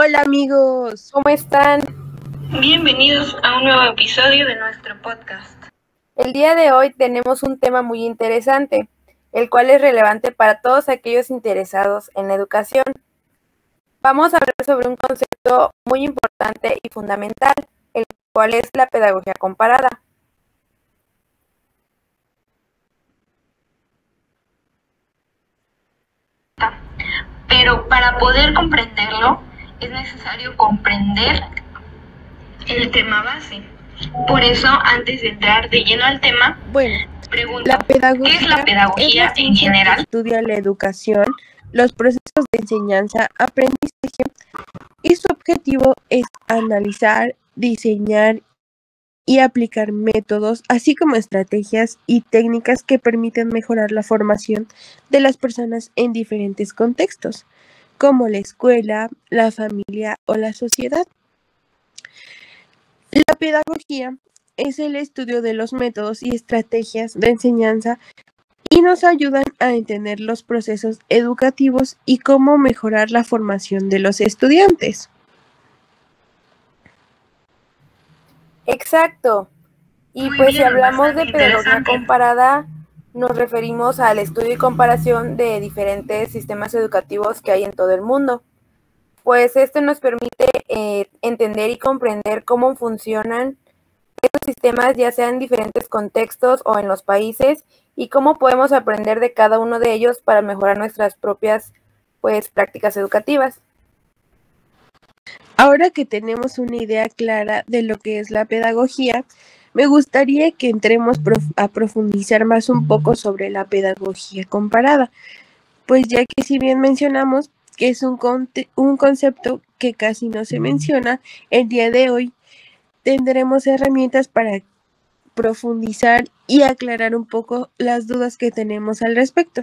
Hola amigos, ¿Cómo están? Bienvenidos a un nuevo episodio de nuestro podcast. El día de hoy tenemos un tema muy interesante, el cual es relevante para todos aquellos interesados en la educación. Vamos a hablar sobre un concepto muy importante y fundamental, el cual es la pedagogía comparada. Pero para poder comprenderlo, es necesario comprender el tema base. Por eso, antes de entrar de lleno al tema, pregunto, ¿qué es la pedagogía en general? Estudia la educación, los procesos de enseñanza, aprendizaje y su objetivo es analizar, diseñar y aplicar métodos, así como estrategias y técnicas que permiten mejorar la formación de las personas en diferentes contextos, como la escuela, la familia o la sociedad. La pedagogía es el estudio de los métodos y estrategias de enseñanza y nos ayudan a entender los procesos educativos y cómo mejorar la formación de los estudiantes. Exacto. Y pues si hablamos de pedagogía comparada, nos referimos al estudio y comparación de diferentes sistemas educativos que hay en todo el mundo. Pues esto nos permite entender y comprender cómo funcionan estos sistemas, ya sea en diferentes contextos o en los países, y cómo podemos aprender de cada uno de ellos para mejorar nuestras propias prácticas educativas. Ahora que tenemos una idea clara de lo que es la pedagogía, me gustaría que entremos a profundizar más un poco sobre la pedagogía comparada, pues ya que si bien mencionamos que es un concepto que casi no se menciona, el día de hoy tendremos herramientas para profundizar y aclarar un poco las dudas que tenemos al respecto.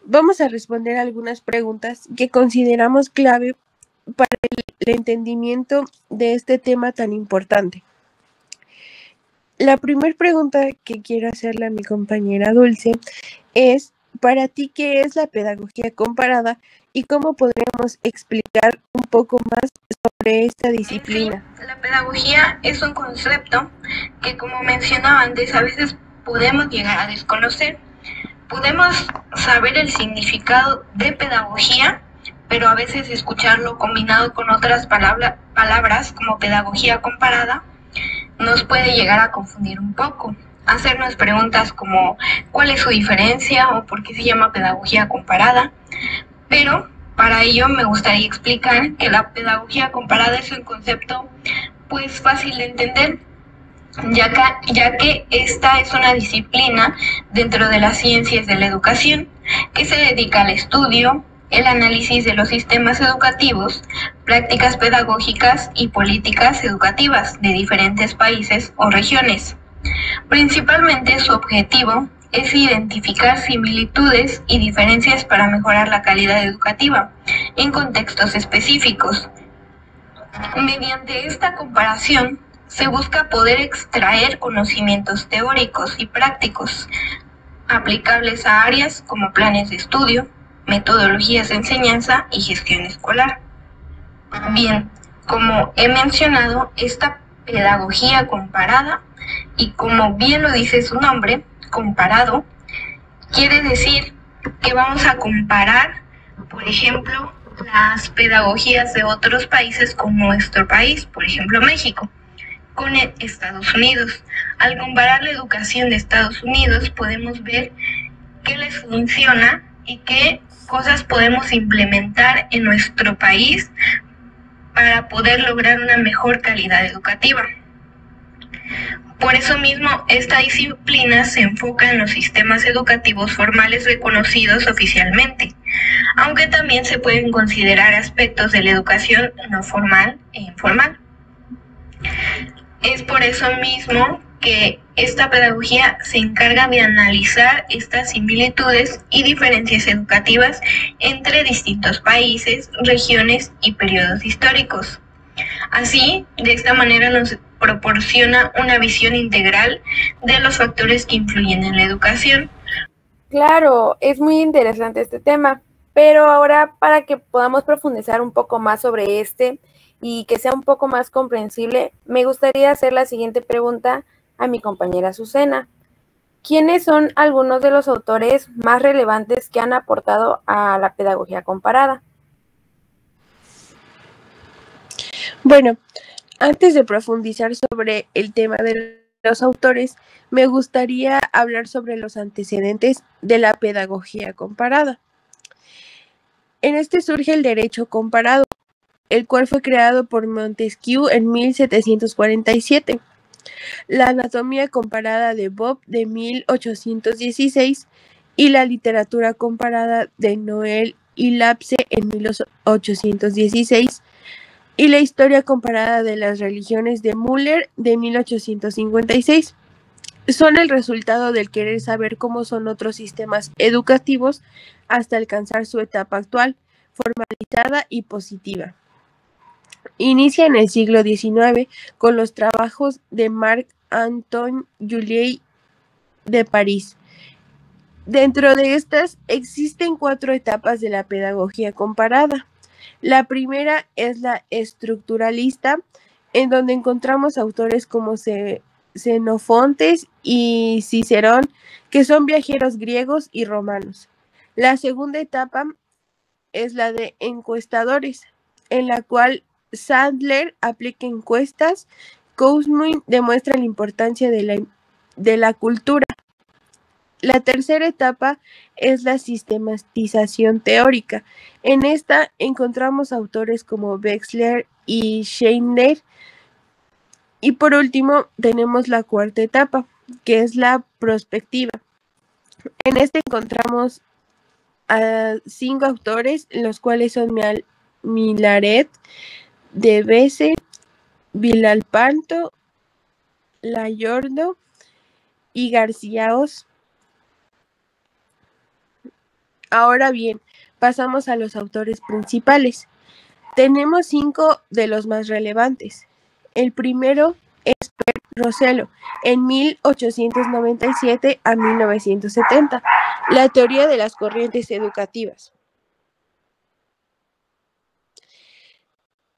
Vamos a responder algunas preguntas que consideramos clave para el entendimiento de este tema tan importante. La primera pregunta que quiero hacerle a mi compañera Dulce es, para ti, ¿qué es la pedagogía comparada y cómo podríamos explicar un poco más sobre esta disciplina? Sí, la pedagogía es un concepto que, como mencionaba antes, a veces podemos llegar a desconocer. Podemos saber el significado de pedagogía, pero a veces escucharlo combinado con otras palabras como pedagogía comparada nos puede llegar a confundir un poco. Hacernos preguntas como ¿cuál es su diferencia o por qué se llama pedagogía comparada? Pero para ello me gustaría explicar que la pedagogía comparada es un concepto fácil de entender, ya que esta es una disciplina dentro de las ciencias de la educación que se dedica al estudio, el análisis de los sistemas educativos, prácticas pedagógicas y políticas educativas de diferentes países o regiones. Principalmente su objetivo es identificar similitudes y diferencias para mejorar la calidad educativa en contextos específicos. Mediante esta comparación, se busca poder extraer conocimientos teóricos y prácticos aplicables a áreas como planes de estudio, metodologías de enseñanza y gestión escolar. Bien, como he mencionado, esta pedagogía comparada, y como bien lo dice su nombre, comparado, quiere decir que vamos a comparar, por ejemplo, las pedagogías de otros países con nuestro país, por ejemplo México, con Estados Unidos. Al comparar la educación de Estados Unidos podemos ver qué les funciona y qué cosas podemos implementar en nuestro país para poder lograr una mejor calidad educativa. Por eso mismo, esta disciplina se enfoca en los sistemas educativos formales reconocidos oficialmente, aunque también se pueden considerar aspectos de la educación no formal e informal. Es por eso mismo que esta pedagogía se encarga de analizar estas similitudes y diferencias educativas entre distintos países, regiones y periodos históricos. Así, de esta manera nos proporciona una visión integral de los factores que influyen en la educación. Claro, es muy interesante este tema. Pero ahora, para que podamos profundizar un poco más sobre y que sea un poco más comprensible, me gustaría hacer la siguiente pregunta a mi compañera Azucena. ¿Quiénes son algunos de los autores más relevantes que han aportado a la pedagogía comparada? Bueno, antes de profundizar sobre el tema de los autores, me gustaría hablar sobre los antecedentes de la pedagogía comparada. En este surge el derecho comparado, el cual fue creado por Montesquieu en 1747. La anatomía comparada de Bob de 1816 y la literatura comparada de Noel y Lapse en 1816 y la historia comparada de las religiones de Müller de 1856 son el resultado del querer saber cómo son otros sistemas educativos hasta alcanzar su etapa actual, formalizada y positiva. Inicia en el siglo XIX con los trabajos de Marc-Antoine Julier de París. Dentro de estas existen 4 etapas de la pedagogía comparada. La primera es la estructuralista, en donde encontramos autores como Xenofontes y Cicerón, que son viajeros griegos y romanos. La segunda etapa es la de encuestadores, en la cual Sandler aplica encuestas, Kurzweil demuestra la importancia de la cultura. La tercera etapa es la sistematización teórica. En esta encontramos autores como Wechsler y Scheiner. Y por último tenemos la cuarta etapa, que es la prospectiva. En esta encontramos a 5 autores, los cuales son Millaret, De Besse, Villalpando, Layordo y García-Os. Ahora bien, pasamos a los autores principales. Tenemos 5 de los más relevantes. El primero es Per Rosello, en 1897 a 1970, la teoría de las corrientes educativas.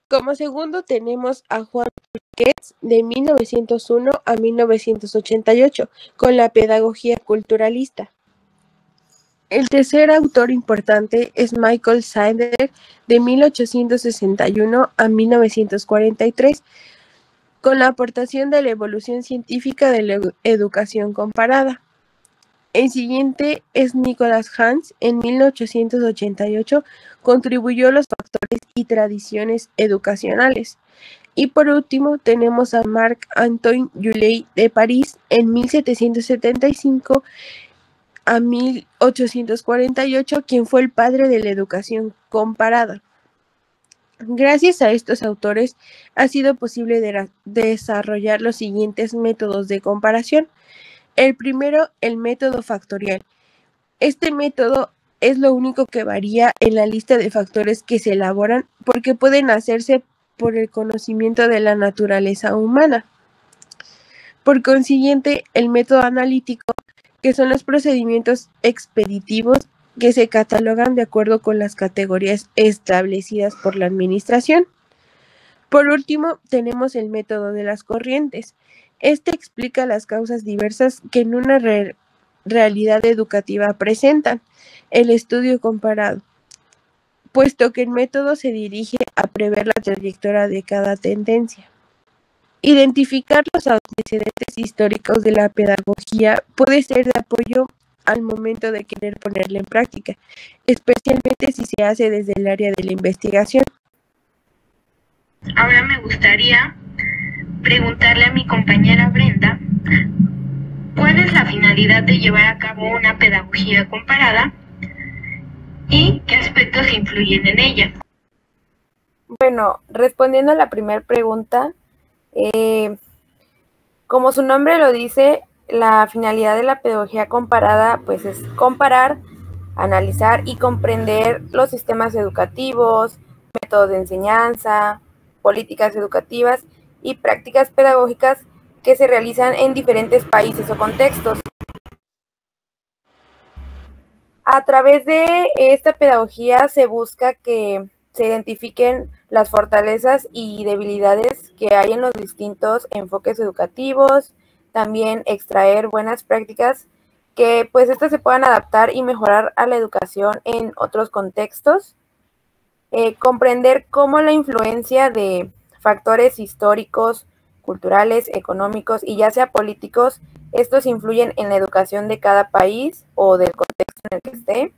Como segundo tenemos a Juan Turquets, de 1901 a 1988, con la pedagogía culturalista. El tercer autor importante es Michael Sandler, de 1861 a 1943, con la aportación de la evolución científica de la educación comparada. El siguiente es Nicholas Hans, en 1888, contribuyó los factores y tradiciones educacionales. Y por último tenemos a Marc-Antoine Julier de París, en 1775 a 1848, quien fue el padre de la educación comparada. Gracias a estos autores ha sido posible desarrollar los siguientes métodos de comparación. El primero, el método factorial. Este método es lo único que varía en la lista de factores que se elaboran porque pueden hacerse por el conocimiento de la naturaleza humana. Por consiguiente, el método analítico, que son los procedimientos expeditivos que se catalogan de acuerdo con las categorías establecidas por la administración. Por último, tenemos el método de las corrientes. Este explica las causas diversas que en una realidad educativa presentan el estudio comparado, puesto que el método se dirige a prever la trayectoria de cada tendencia. Identificar los antecedentes históricos de la pedagogía puede ser de apoyo al momento de querer ponerla en práctica, especialmente si se hace desde el área de la investigación. Ahora me gustaría preguntarle a mi compañera Brenda, ¿cuál es la finalidad de llevar a cabo una pedagogía comparada y qué aspectos influyen en ella? Bueno, respondiendo a la primera pregunta, como su nombre lo dice, la finalidad de la pedagogía comparada pues es comparar, analizar y comprender los sistemas educativos, métodos de enseñanza, políticas educativas y prácticas pedagógicas que se realizan en diferentes países o contextos. A través de esta pedagogía se busca que se identifiquen las fortalezas y debilidades que hay en los distintos enfoques educativos, también extraer buenas prácticas que pues estas se puedan adaptar y mejorar a la educación en otros contextos, comprender cómo la influencia de factores históricos, culturales, económicos y ya sea políticos, estos influyen en la educación de cada país o del contexto en el que esté,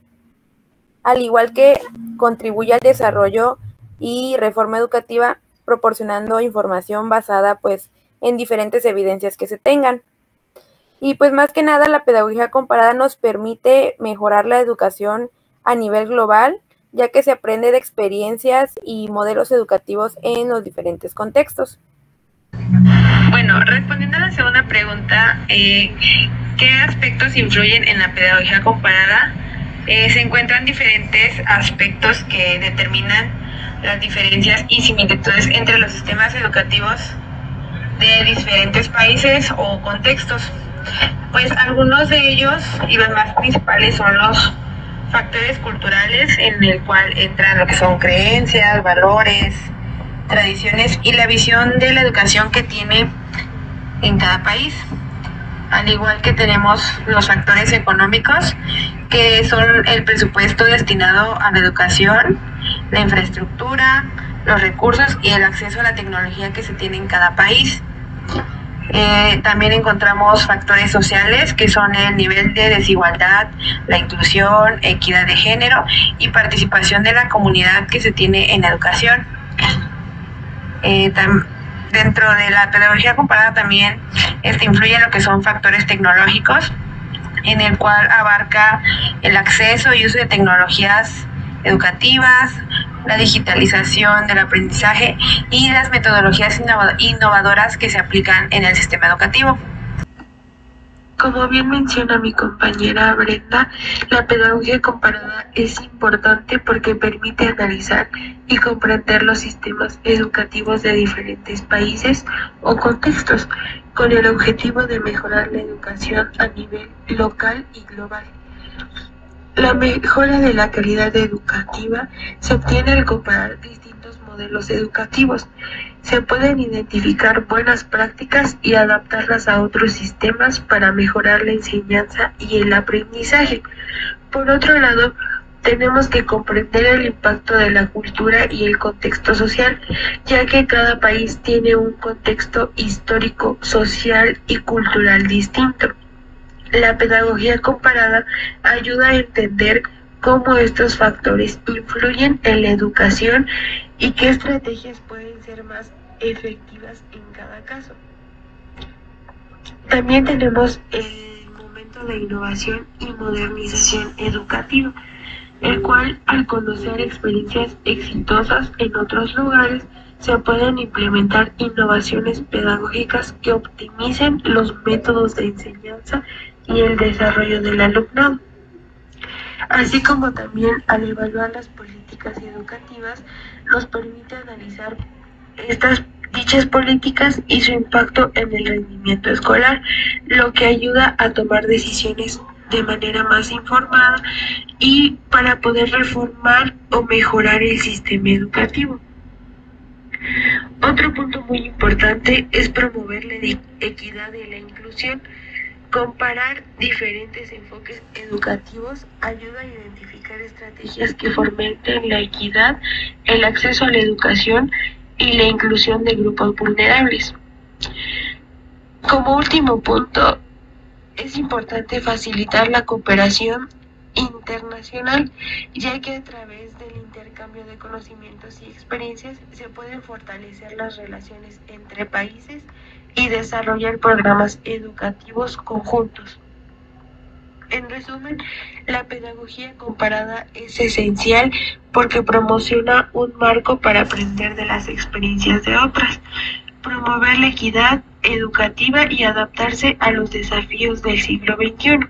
al igual que contribuye al desarrollo y reforma educativa, proporcionando información basada pues en diferentes evidencias que se tengan. Y pues más que nada la pedagogía comparada nos permite mejorar la educación a nivel global, ya que se aprende de experiencias y modelos educativos en los diferentes contextos. Bueno, respondiendo a la segunda pregunta, ¿qué aspectos influyen en la pedagogía comparada? Se encuentran diferentes aspectos que determinan las diferencias y similitudes entre los sistemas educativos de diferentes países o contextos. Pues algunos de ellos y los más principales son los factores culturales, en el cual entran lo que son creencias, valores, tradiciones y la visión de la educación que tiene en cada país. Al igual que tenemos los factores económicos, que son el presupuesto destinado a la educación, la infraestructura, los recursos y el acceso a la tecnología que se tiene en cada país. También encontramos factores sociales, que son el nivel de desigualdad, la inclusión, equidad de género y participación de la comunidad que se tiene en la educación. Dentro de la pedagogía comparada también influye lo que son factores tecnológicos, en el cual abarca el acceso y uso de tecnologías educativas, la digitalización del aprendizaje y las metodologías innovadoras que se aplican en el sistema educativo. Como bien menciona mi compañera Brenda, la pedagogía comparada es importante porque permite analizar y comprender los sistemas educativos de diferentes países o contextos, con el objetivo de mejorar la educación a nivel local y global. La mejora de la calidad educativa se obtiene al comparar distintos modelos educativos. Se pueden identificar buenas prácticas y adaptarlas a otros sistemas para mejorar la enseñanza y el aprendizaje. Por otro lado, tenemos que comprender el impacto de la cultura y el contexto social, ya que cada país tiene un contexto histórico, social y cultural distinto. La pedagogía comparada ayuda a entender cómo estos factores influyen en la educación y qué estrategias pueden ser más efectivas en cada caso. También tenemos el momento de innovación y modernización educativa, el cual, al conocer experiencias exitosas en otros lugares, se pueden implementar innovaciones pedagógicas que optimicen los métodos de enseñanza y el desarrollo del alumnado. Así como también, al evaluar las políticas educativas, nos permite analizar dichas políticas y su impacto en el rendimiento escolar, lo que ayuda a tomar decisiones de manera más informada y para poder reformar o mejorar el sistema educativo. Otro punto muy importante es promover la equidad y la inclusión. Comparar diferentes enfoques educativos ayuda a identificar estrategias que fomenten la equidad, el acceso a la educación y la inclusión de grupos vulnerables. Como último punto, es importante facilitar la cooperación internacional, ya que a través del intercambio de conocimientos y experiencias se pueden fortalecer las relaciones entre países y desarrollar programas educativos conjuntos. En resumen, la pedagogía comparada es esencial porque promociona un marco para aprender de las experiencias de otras, promover la equidad educativa y adaptarse a los desafíos del siglo XXI.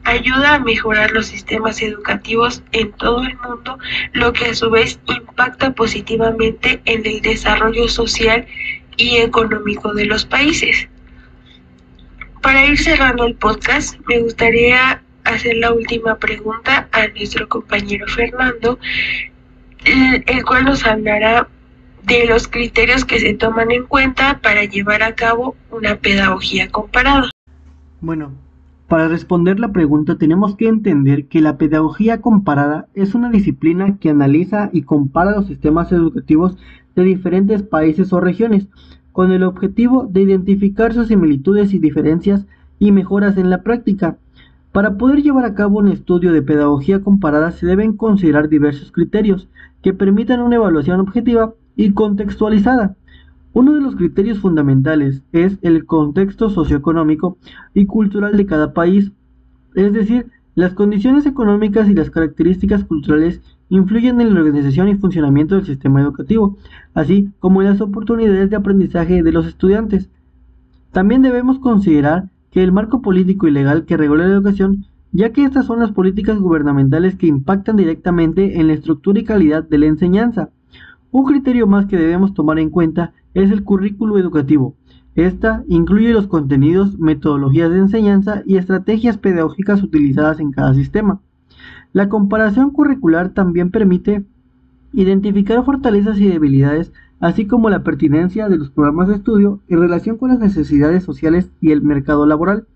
Ayuda a mejorar los sistemas educativos en todo el mundo, lo que a su vez impacta positivamente en el desarrollo social y económico de los países. Para ir cerrando el podcast, me gustaría hacer la última pregunta a nuestro compañero Fernando, el cual nos hablará de los criterios que se toman en cuenta para llevar a cabo una pedagogía comparada. Bueno, para responder la pregunta tenemos que entender que la pedagogía comparada es una disciplina que analiza y compara los sistemas educativos de diferentes países o regiones, con el objetivo de identificar sus similitudes y diferencias y mejoras en la práctica. Para poder llevar a cabo un estudio de pedagogía comparada se deben considerar diversos criterios que permitan una evaluación objetiva y contextualizada. Uno de los criterios fundamentales es el contexto socioeconómico y cultural de cada país, es decir, las condiciones económicas y las características culturales influyen en la organización y funcionamiento del sistema educativo, así como en las oportunidades de aprendizaje de los estudiantes. También debemos considerar que el marco político y legal que regula la educación, ya que estas son las políticas gubernamentales que impactan directamente en la estructura y calidad de la enseñanza. Un criterio más que debemos tomar en cuenta es el currículo educativo. Esta incluye los contenidos, metodologías de enseñanza y estrategias pedagógicas utilizadas en cada sistema. La comparación curricular también permite identificar fortalezas y debilidades, así como la pertinencia de los programas de estudio en relación con las necesidades sociales y el mercado laboral.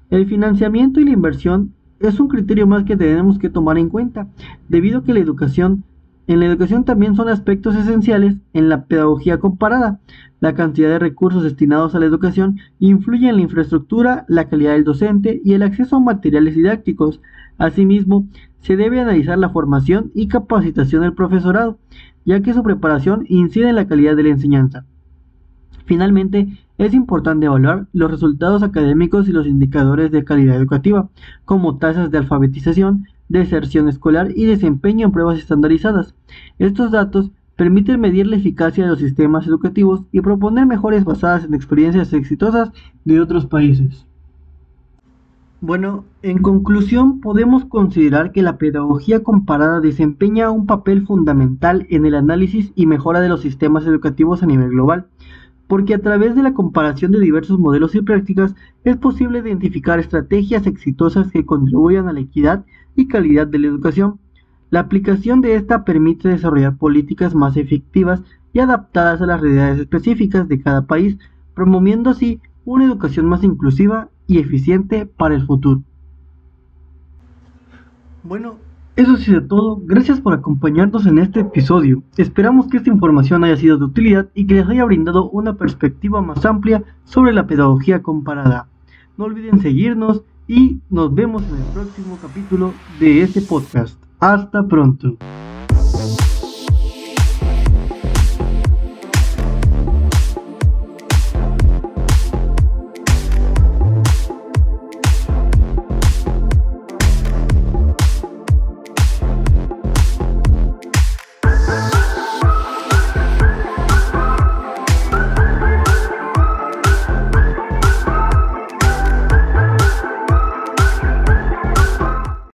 El financiamiento y la inversión es un criterio más que tenemos que tomar en cuenta, debido a que en la educación también son aspectos esenciales en la pedagogía comparada. La cantidad de recursos destinados a la educación influye en la infraestructura, la calidad del docente y el acceso a materiales didácticos. Asimismo, se debe analizar la formación y capacitación del profesorado, ya que su preparación incide en la calidad de la enseñanza. Finalmente, es importante evaluar los resultados académicos y los indicadores de calidad educativa, como tasas de alfabetización, deserción escolar y desempeño en pruebas estandarizadas. Estos datos permiten medir la eficacia de los sistemas educativos y proponer mejoras basadas en experiencias exitosas de otros países. Bueno, en conclusión, podemos considerar que la pedagogía comparada desempeña un papel fundamental en el análisis y mejora de los sistemas educativos a nivel global, porque a través de la comparación de diversos modelos y prácticas es posible identificar estrategias exitosas que contribuyan a la equidad y calidad de la educación. La aplicación de esta permite desarrollar políticas más efectivas y adaptadas a las realidades específicas de cada país, promoviendo así una educación más inclusiva y eficiente para el futuro. Bueno, eso ha sido todo. Gracias por acompañarnos en este episodio. Esperamos que esta información haya sido de utilidad y que les haya brindado una perspectiva más amplia sobre la pedagogía comparada. No olviden seguirnos y nos vemos en el próximo capítulo de este podcast. Hasta pronto.